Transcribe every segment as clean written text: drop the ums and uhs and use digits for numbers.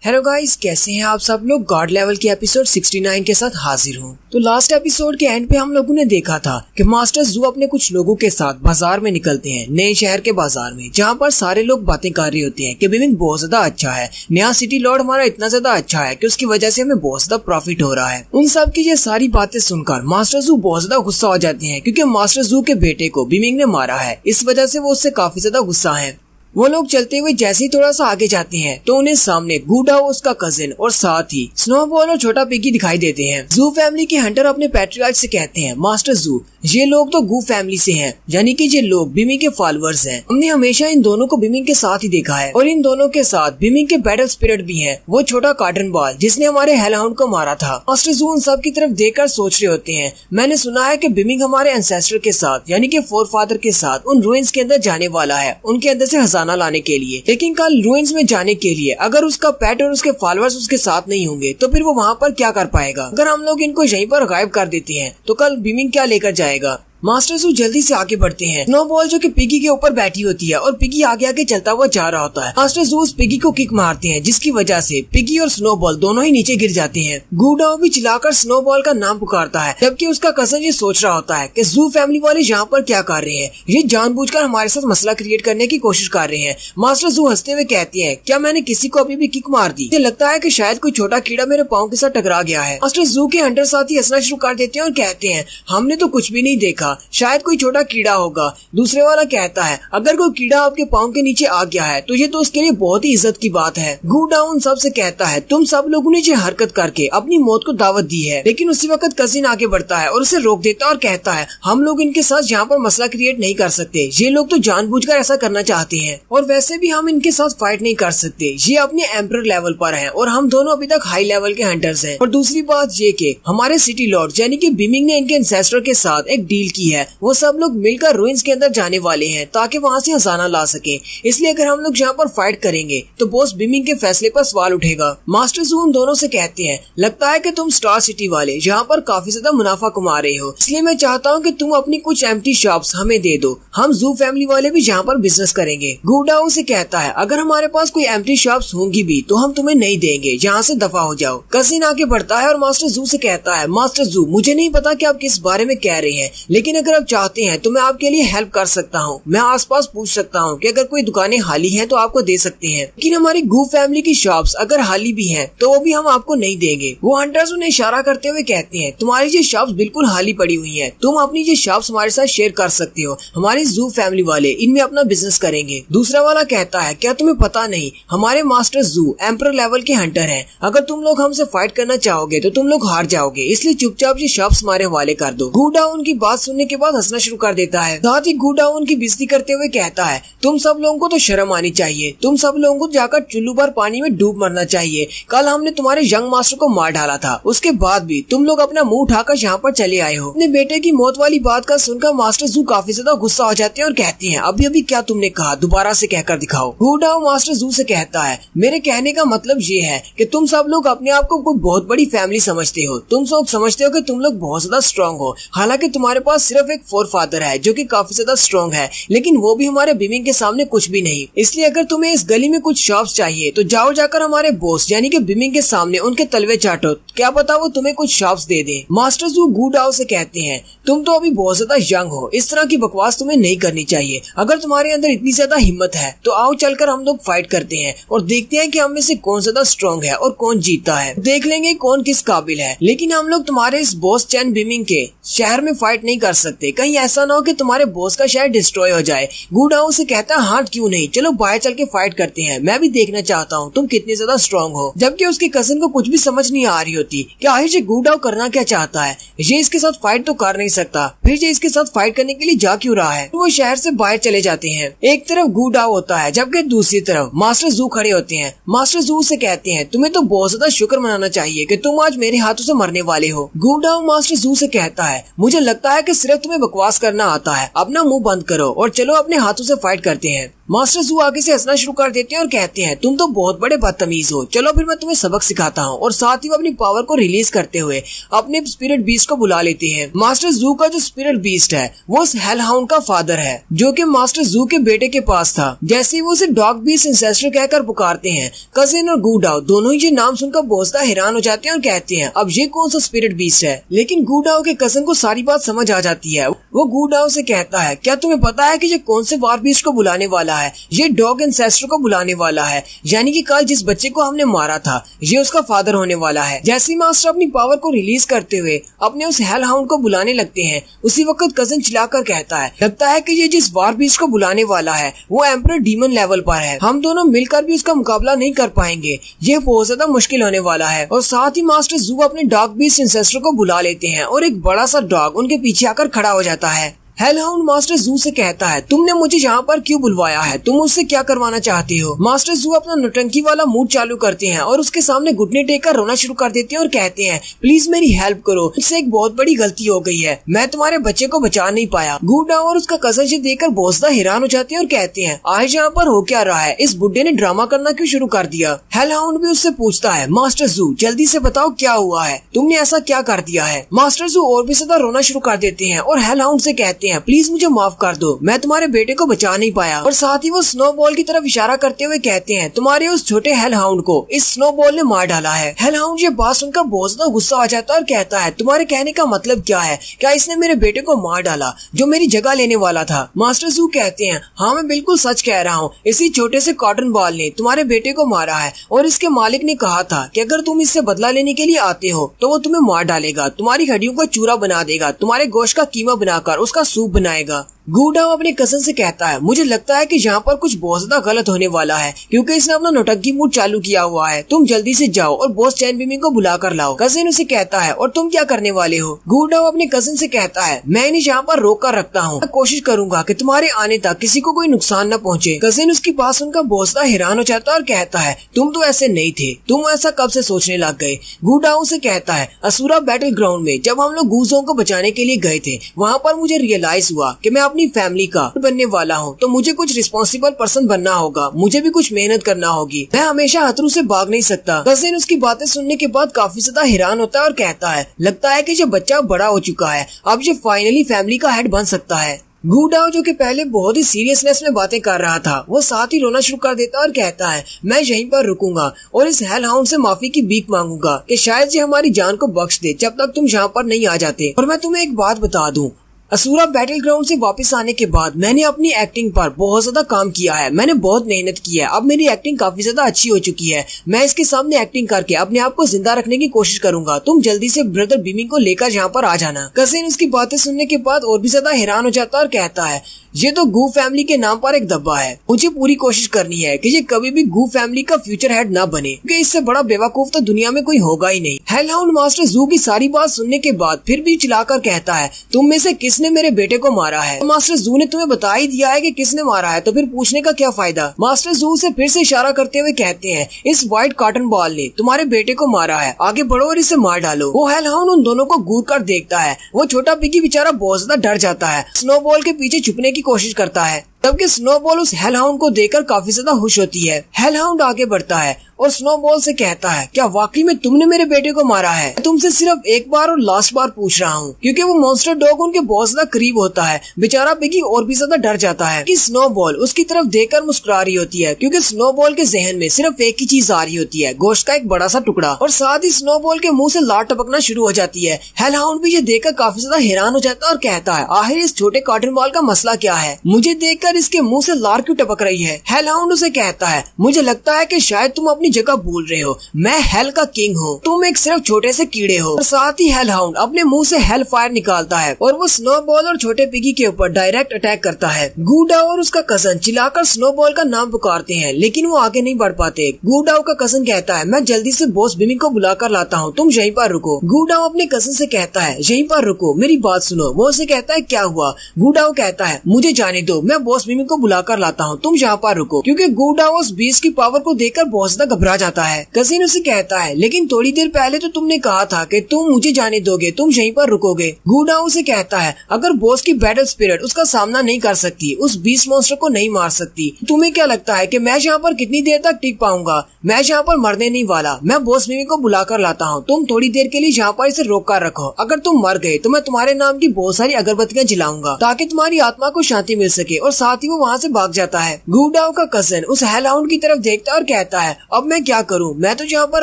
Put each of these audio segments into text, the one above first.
Hello guys, कैसे हैं आप सब लोग। गॉड लेवल के एपिसोड 69 के साथ हाजिर हूँ। तो लास्ट एपिसोड के एंड पे हम लोगों ने देखा था कि मास्टर जू अपने कुछ लोगों के साथ बाजार में निकलते हैं, नए शहर के बाजार में, जहाँ पर सारे लोग बातें कर रहे होते हैं कि बिमिंग बहुत ज्यादा अच्छा है, नया सिटी लॉर्ड हमारा इतना ज्यादा अच्छा है कि उसकी वजह से हमें बहुत ज्यादा प्रॉफिट हो रहा है। उन सब की ये सारी बातें सुनकर मास्टर जू बहुत ज्यादा गुस्सा हो जाते हैं, क्योंकि मास्टर जू के बेटे को बिमिंग ने मारा है। इस वजह से वो उससे काफी ज्यादा गुस्सा है। वो लोग चलते हुए जैसे ही थोड़ा सा आगे जाते हैं तो उन्हें सामने गूडाओ, उसका कजिन और साथ ही स्नोबॉल और छोटा पिगी दिखाई देते हैं। जू फैमिली के हंटर अपने पैट्रियार्च से कहते हैं, मास्टर जू ये लोग तो गू फैमिली से हैं, यानी कि ये लोग बिमिंग के फॉलोअर्स हैं। हमने हमेशा इन दोनों को बिमिंग के साथ ही देखा है और इन दोनों के साथ बिमिंग के बैटल स्पिरिट भी हैं, वो छोटा कॉटन बॉल जिसने हमारे हेलहाउंड को मारा था। मास्टर जू उन सब की तरफ देखकर सोच रहे होते हैं, मैंने सुना है कि बिमिंग हमारे एंसेस्टर के साथ यानी कि फोरफादर के साथ उन रूइंस के अंदर जाने वाला है, उनके अंदर से खजाना लाने के लिए। लेकिन कल रूइंस में जाने के लिए अगर उसका पेट और उसके फॉलोअर्स उसके साथ नहीं होंगे तो फिर वो वहाँ पर क्या कर पाएगा। अगर हम लोग इनको यहीं पर गायब कर देते हैं तो कल बिमिंग क्या लेकर जाएगा। मास्टर जू जल्दी से आगे बढ़ते हैं। स्नोबॉल जो कि पिगी के ऊपर बैठी होती है और पिगी आगे आगे चलता हुआ जा रहा होता है। मास्टर जू उस पिगी को किक मारते हैं, जिसकी वजह से पिगी और स्नोबॉल दोनों ही नीचे गिर जाते हैं। गूडाओ भी चिल्लाकर स्नोबॉल का नाम पुकारता है, जबकि उसका कजन ये सोच रहा होता है कि जू फैमिली वाले यहाँ पर क्या कर रहे हैं, ये जानबूझकर हमारे साथ मसला क्रिएट करने की कोशिश कर रहे हैं। मास्टर जू हंसते हुए कहती है, क्या मैंने किसी को अभी भी किक मार दी? मुझे लगता है कि शायद कोई छोटा कीड़ा मेरे पाँव के साथ टकरा गया है। मास्टर जू के हंटर साथी हंसना शुरू कर देते हैं और कहते हैं, हमने तो कुछ भी नहीं देखा, शायद कोई छोटा कीड़ा होगा। दूसरे वाला कहता है, अगर कोई कीड़ा आपके पाँव के नीचे आ गया है तो ये तो उसके लिए बहुत ही इज्जत की बात है। गूडाओ उन सब से कहता है, तुम सब लोगों ने ये हरकत करके अपनी मौत को दावत दी है। लेकिन उसी वक्त कजिन आगे बढ़ता है और उसे रोक देता है और कहता है, हम लोग इनके साथ यहाँ पर मसला क्रिएट नहीं कर सकते, ये लोग तो जानबूझकर ऐसा करना चाहते हैं और वैसे भी हम इनके साथ फाइट नहीं कर सकते, ये अपने एम्परर लेवल पर है और हम दोनों अभी तक हाई लेवल के हंटर्स हैं। और दूसरी बात ये कि हमारे सिटी लॉर्ड यानी कि बिमिंग ने इनके एंसेस्टर के साथ एक डील की है, वो सब लोग मिलकर रूइंस के अंदर जाने वाले हैं ताकि वहाँ से खजाना ला सके। इसलिए अगर हम लोग यहाँ पर फाइट करेंगे तो बॉस बिमिंग के फैसले पर सवाल उठेगा। मास्टर जू उन दोनों से कहते हैं, लगता है कि तुम स्टार सिटी वाले यहाँ पर काफी ज्यादा मुनाफा कमा रहे हो, इसलिए मैं चाहता हूँ कि तुम अपनी कुछ एम्प्टी शॉप्स हमें दे दो, हम जू फैमिली वाले भी यहाँ पर बिजनेस करेंगे। गूडाओ से कहता है, अगर हमारे पास कोई एम्प्टी शॉप्स होंगी भी तो हम तुम्हें नहीं देंगे, यहाँ से दफा हो जाओ। कजिन आगे बढ़ता है और मास्टर जू से कहता है, मास्टर जू मुझे नहीं पता कि आप किस बारे में कह रहे हैं, लेकिन अगर आप चाहते हैं तो मैं आपके लिए हेल्प कर सकता हूँ। मैं आसपास पूछ सकता हूँ कि अगर कोई दुकानें खाली हैं तो आपको दे सकते हैं, लेकिन हमारी गू फैमिली की शॉप्स अगर खाली भी हैं तो वो भी हम आपको नहीं देंगे। वो हंटर्स उन्हें इशारा करते हुए कहते हैं, तुम्हारी ये शॉप्स बिल्कुल खाली पड़ी हुई हैं, तुम अपनी ये शॉप्स हमारे साथ शेयर कर सकते हो, हमारी जू फैमिली वाले इनमें अपना बिजनेस करेंगे। दूसरा वाला कहता है, क्या तुम्हें पता नहीं हमारे मास्टर जू एम्परर लेवल के हंटर हैं, अगर तुम लोग हमसे फाइट करना चाहोगे तो तुम लोग हार जाओगे, इसलिए चुपचाप ये शॉप्स हमारे हवाले कर दो। गूडाओ उनकी बात सुनने के बाद हंसना शुरू कर देता है। साथ ही गूडाओ उनकी बेइज्जती करते हुए कहता है, तुम सब लोगों को तो शर्म आनी चाहिए, तुम सब लोगों को जाकर चुल्लू भर पानी में डूब मरना चाहिए। कल हमने तुम्हारे यंग मास्टर को मार डाला था, उसके बाद भी तुम लोग अपना मुंह उठाकर यहाँ पर चले आए हो। अपने बेटे की मौत वाली बात का सुनकर मास्टर जू काफी ज्यादा गुस्सा हो जाते हैं और कहते हैं, अभी अभी क्या तुमने कहा, दोबारा से कहकर दिखाओ। गूडाओ मास्टर जू से कहता है, मेरे कहने का मतलब ये है कि तुम सब लोग अपने आप को कोई बहुत बड़ी फैमिली समझते हो, तुम सब समझते हो कि तुम लोग बहुत ज्यादा स्ट्रॉन्ग हो, हालांकि तुम्हारे पास सिर्फ एक फोरफादर है जो कि काफी ज्यादा स्ट्रॉन्ग है, लेकिन वो भी हमारे बिमिंग के सामने कुछ भी नहीं। इसलिए अगर तुम्हें इस गली में कुछ शॉप्स चाहिए तो जाओ जाकर हमारे बॉस यानी कि बिमिंग के सामने उनके तलवे चाटो, क्या पता वो तुम्हें कुछ शॉप्स दे दे। मास्टर जू गूडाओ से कहते हैं, तुम तो अभी बहुत ज्यादा यंग हो, इस तरह की बकवास तुम्हें नहीं करनी चाहिए, अगर तुम्हारे अंदर इतनी ज्यादा हिम्मत है तो आओ चलकर हम लोग फाइट करते हैं और देखते हैं कि हम में से कौन ज्यादा स्ट्रॉन्ग है और कौन जीतता है, देख लेंगे कौन किस काबिल है। लेकिन हम लोग तुम्हारे इस बॉस चैन बिमिंग के शहर में फाइट नहीं कर सकते, कहीं ऐसा ना हो कि तुम्हारे बॉस का शहर डिस्ट्रॉय हो जाए। गूडाओ से कहता है, हाँ क्यों नहीं, चलो बाहर चल के फाइट करते हैं, मैं भी देखना चाहता हूँ तुम कितने ज्यादा स्ट्रॉन्ग हो। जबकि उसके कजिन को कुछ भी समझ नहीं आ रही होती कि आखिर ये गूडाओ करना क्या चाहता है, ये इसके साथ फाइट तो कर नहीं सकता, फिर ये इसके साथ फाइट करने के लिए जा क्यों रहा है। तो वो शहर से बाहर चले जाते हैं। एक तरफ गूडाओ होता है जबकि दूसरी तरफ मास्टर जू खड़े होते हैं। मास्टर जू से कहते हैं, तुम्हें तो बहुत ज्यादा शुक्र मनाना चाहिए कि तुम आज मेरे हाथों से मरने वाले हो। गूडाओ मास्टर जू से कहता है, मुझे लगता है कि सिर्फ तुम्हें बकवास करना आता है, अपना मुंह बंद करो और चलो अपने हाथों से फाइट करते हैं। मास्टर जू आगे से हंसना शुरू कर देते हैं और कहते हैं तुम तो बहुत बड़े बदतमीज हो, चलो फिर मैं तुम्हें सबक सिखाता हूँ। और साथ ही वो अपनी पावर को रिलीज करते हुए अपने स्पिरिट बीस्ट को बुला लेते हैं। मास्टर जू का जो स्पिरिट बीस्ट है वो उस हेल हाउंड का फादर है जो कि मास्टर जू के बेटे के पास था। जैसे ही वो उसे डॉग बीस्ट इंसेस्टर कहकर पुकारते हैं, कजिन और गूडाओ दोनों ही ये नाम सुनकर बहुत ज्यादा हैरान हो जाते हैं और कहते हैं अब ये कौन सा स्पिरिट बीस्ट है। लेकिन गूडाओ के कजिन को सारी बात समझ आ जाती है। वो गूडाओ से कहता है क्या तुम्हें पता है कि ये कौन से वार बीस्ट को बुलाने वाला है? ये डॉग इंसेस्टर को बुलाने वाला है, यानी कि कल जिस बच्चे को हमने मारा था ये उसका फादर होने वाला है। जैसे ही मास्टर अपनी पावर को रिलीज करते हुए अपने उस हेल हाउंड को बुलाने लगते हैं, उसी वक्त कजिन चिल्लाकर कहता है लगता है कि ये जिस वार बीस्ट को बुलाने वाला है वो एम्परर डीमन लेवल पर है, हम दोनों मिलकर भी उसका मुकाबला नहीं कर पाएंगे, ये बहुत ज्यादा मुश्किल होने वाला है। और साथ ही मास्टर जू अपने डॉग बीस्ट इंसेस्टर को बुला लेते हैं और एक बड़ा सा डॉग उनके पीछे आकर खड़ा हो जाता है। हेल हाउंड मास्टर जू से कहता है तुमने मुझे यहाँ पर क्यों बुलवाया है, तुम मुझसे क्या करवाना चाहते हो? मास्टर जू अपना नौटंकी वाला मूड चालू करते हैं और उसके सामने घुटने टेक कर रोना शुरू कर देते हैं और कहते हैं प्लीज मेरी हेल्प करो, मुझसे एक बहुत बड़ी गलती हो गई है, मैं तुम्हारे बच्चे को बचा नहीं पाया। गूडाओ और उसका कजन से देखकर बहुत ज्यादा हैरान हो जाते हैं और कहते हैं आज यहाँ पर हो क्या रहा है, इस बुड्ढे ने ड्रामा करना क्यों शुरू कर दिया? हेल हाउंड भी उससे पूछता है मास्टर जू जल्दी से बताओ क्या हुआ है, तुमने ऐसा क्या कर दिया है? मास्टर जू और भी ज्यादा रोना शुरू कर देते हैं और हेल हाउंड से कहते हैं प्लीज मुझे माफ कर दो, मैं तुम्हारे बेटे को बचा नहीं पाया। और साथ ही वो स्नोबॉल की तरफ इशारा करते हुए कहते हैं तुम्हारे उस छोटे हेल हाउंड को इस स्नोबॉल ने मार डाला है। हेल हाउंड ये बात सुनकर बहुत ज्यादा गुस्सा आ जाता है और कहता है तुम्हारे कहने का मतलब क्या है, क्या इसने मेरे बेटे को मार डाला जो मेरी जगह लेने वाला था? मास्टर जू कहते हैं हाँ मैं बिल्कुल सच कह रहा हूँ, इसी छोटे से कॉटन बॉल ने तुम्हारे बेटे को मारा है और इसके मालिक ने कहा था कि अगर तुम इससे बदला लेने के लिए आते हो तो वो तुम्हें मार डालेगा, तुम्हारी हड्डियों को चूरा बना देगा, तुम्हारे गोश्त का कीमा बनाकर उसका सूप बनाएगा। गूडाओ अपने कजन से कहता है मुझे लगता है कि यहाँ पर कुछ बहुत ज्यादा गलत होने वाला है क्योंकि इसने अपना नौटंकी मूड चालू किया हुआ है, तुम जल्दी से जाओ और बॉस चैन बीमिंग को बुला कर लाओ। कजिन उसे कहता है और तुम क्या करने वाले हो? गूडाओ अपने कजिन से कहता है मैं इन्हें यहाँ पर रोक कर रखता हूँ, मैं कोशिश करूंगा कि तुम्हारे आने तक किसी को कोई नुकसान न पहुँचे। कजिन उसकी बात सुनकर बहुत ज्यादा हैरान हो जाता है और कहता है तुम तो ऐसे नहीं थे, तुम ऐसा कब से सोचने लग गए? गूडाओ से कहता है असुरा बैटल ग्राउंड में जब हम लोग गूजों को बचाने के लिए गए थे वहाँ पर मुझे रियलाइज हुआ कि मैं अपनी फैमिली का बनने वाला हूँ, तो मुझे कुछ रिस्पॉन्सिबल पर्सन बनना होगा, मुझे भी कुछ मेहनत करना होगी, मैं हमेशा खतरों से भाग नहीं सकता। कजिन उसकी बातें सुनने के बाद काफी ज्यादा हैरान होता है और कहता है लगता है कि जो बच्चा बड़ा हो चुका है अब ये फाइनली फैमिली का हेड बन सकता है। गूडाओ जो कि पहले बहुत ही सीरियसनेस में बातें कर रहा था वो साथ ही रोना शुरू कर देता और कहता है मैं यहीं पर रुकूंगा और इस हेल हाउंड से माफी की भीख मांगूंगा कि शायद ये हमारी जान को बख्श दे जब तक तुम यहाँ पर नहीं आ जाते। और मैं तुम्हें एक बात बता दूं, असुरा बैटल ग्राउंड से वापस आने के बाद मैंने अपनी एक्टिंग पर बहुत ज्यादा काम किया है, मैंने बहुत मेहनत की है, अब मेरी एक्टिंग काफी ज्यादा अच्छी हो चुकी है, मैं इसके सामने एक्टिंग करके अपने आप को जिंदा रखने की कोशिश करूंगा, तुम जल्दी से ब्रदर बीमिंग को लेकर यहाँ पर आ जाना। कजिन उसकी बातें सुनने के बाद और भी ज्यादा हैरान हो जाता और कहता है ये तो गू फैमिली के नाम पर एक धब्बा है, मुझे पूरी कोशिश करनी है कि ये कभी भी गू फैमिली का फ्यूचर हेड ना बने क्योंकि इससे बड़ा बेवकूफ तो दुनिया में कोई होगा ही नहीं। हेल हाउंड मास्टर जू की सारी बात सुनने के बाद फिर भी चिल्लाकर कहता है तुम में से किसने मेरे बेटे को मारा है? मास्टर जू ने तुम्हें बता ही दिया है कि किसने मारा है तो फिर पूछने का क्या फायदा? मास्टर जू से फिर से इशारा करते हुए कहते हैं इस व्हाइट कॉटन बॉल ने तुम्हारे बेटे को मारा है, आगे बढ़ो और इसे मार डालो। वो हेल हाउंड उन दोनों को घूर कर देखता है, वो छोटा पिगी बेचारा बहुत ज्यादा डर जाता है, स्नोबॉल के पीछे छुपने की कोशिश करता है, तबकि स्नोबॉल उस हेल हाउंड को देखकर काफी ज्यादा खुश होती है। हेल हाउंड आगे बढ़ता है और स्नोबॉल से कहता है क्या वाकई में तुमने मेरे बेटे को मारा है? मैं तुमसे सिर्फ एक बार और लास्ट बार पूछ रहा हूँ क्योंकि वो मॉन्स्टर डॉग उनके बहुत ज्यादा करीब होता है। बेचारा पिगी और भी ज्यादा डर जाता है कि स्नोबॉल उसकी तरफ देखकर मुस्कुरा रही होती है क्योंकि स्नोबॉल के जहन में सिर्फ एक ही चीज आ रही होती है, गोश्त का एक बड़ा सा टुकड़ा। और साथ ही स्नोबॉल के मुंह से लार टपकना शुरू हो जाती है। हेल हाउंड भी ये देखकर काफी ज्यादा हैरान हो जाता है और कहता है आखिर इस छोटे कॉटन बॉल का मसला क्या है, मुझे देखकर इसके मुंह से लार क्यों टपक रही है? हेल हाउंड उसे कहता है मुझे लगता है कि शायद तुम अपनी जगह भूल रहे हो, मैं हेल का किंग हूँ, तुम एक सिर्फ छोटे से कीड़े हो। और साथ ही हेल हाउंड अपने मुंह से हेल फायर निकालता है और वो स्नोबॉल और छोटे पिगी के ऊपर डायरेक्ट अटैक करता है। गूडाओ और उसका कजन चिल्लाकर स्नोबॉल का नाम पुकारते हैं लेकिन वो आगे नहीं बढ़ पाते। गूडाओ का कजन कहता है मैं जल्दी से बॉस बीमिंग को बुला कर लाता हूँ, तुम यहीं पर रुको। गूडाओ अपने कजन से कहता है यहीं पर रुको, मेरी बात सुनो। वो उसे कहता है क्या हुआ? गूडाओ कहता है मुझे जाने दो, मैं बॉस मिमी को बुलाकर लाता हूँ, तुम यहाँ पर रुको। क्योंकि गूडाओ उस बीस्ट की पावर को देखकर बहुत ज्यादा घबरा जाता है। कजिन उसे कहता है लेकिन थोड़ी देर पहले तो तुमने कहा था कि तुम मुझे जाने दोगे, तुम यहीं पर रुकोगे। गूडाओ उसे कहता है अगर बॉस की बैटल स्पिरिट उसका सामना नहीं कर सकती, उस बीस्ट मॉन्स्टर को नहीं मार सकती, तुम्हें क्या लगता है कि मैं यहाँ पर कितनी देर तक टिक पाऊंगा? मैं यहाँ पर मरने नहीं वाला। मैं बॉस मिमी को बुलाकर लाता हूँ, तुम थोड़ी देर के लिए यहाँ पर इसे रोक कर रखो। अगर तुम मर गए तो मैं तुम्हारे नाम की बहुत सारी अगरबत्तियां जलाऊंगा ताकि तुम्हारी आत्मा को शांति मिल सके। और साथ ही वो वहाँ से भाग जाता है। गूडाओ का कजन उस हेलहाउंड की तरफ देखता है और कहता है अब मैं क्या करूँ, मैं तो यहाँ पर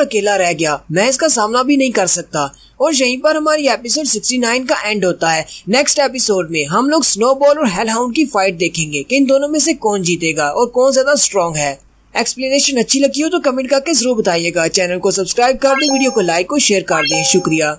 अकेला रह गया, मैं इसका सामना भी नहीं कर सकता। और यहीं पर हमारी एपिसोड 69 का एंड होता है। नेक्स्ट एपिसोड में हम लोग स्नोबॉल और हेलहाउंड की फाइट देखेंगे कि इन दोनों में से कौन जीतेगा और कौन ज्यादा स्ट्रॉन्ग है। एक्सप्लेनेशन अच्छी लगी हो तो कमेंट करके जरूर बताइएगा। चैनल को सब्सक्राइब कर दें, वीडियो को लाइक और शेयर कर दें। शुक्रिया।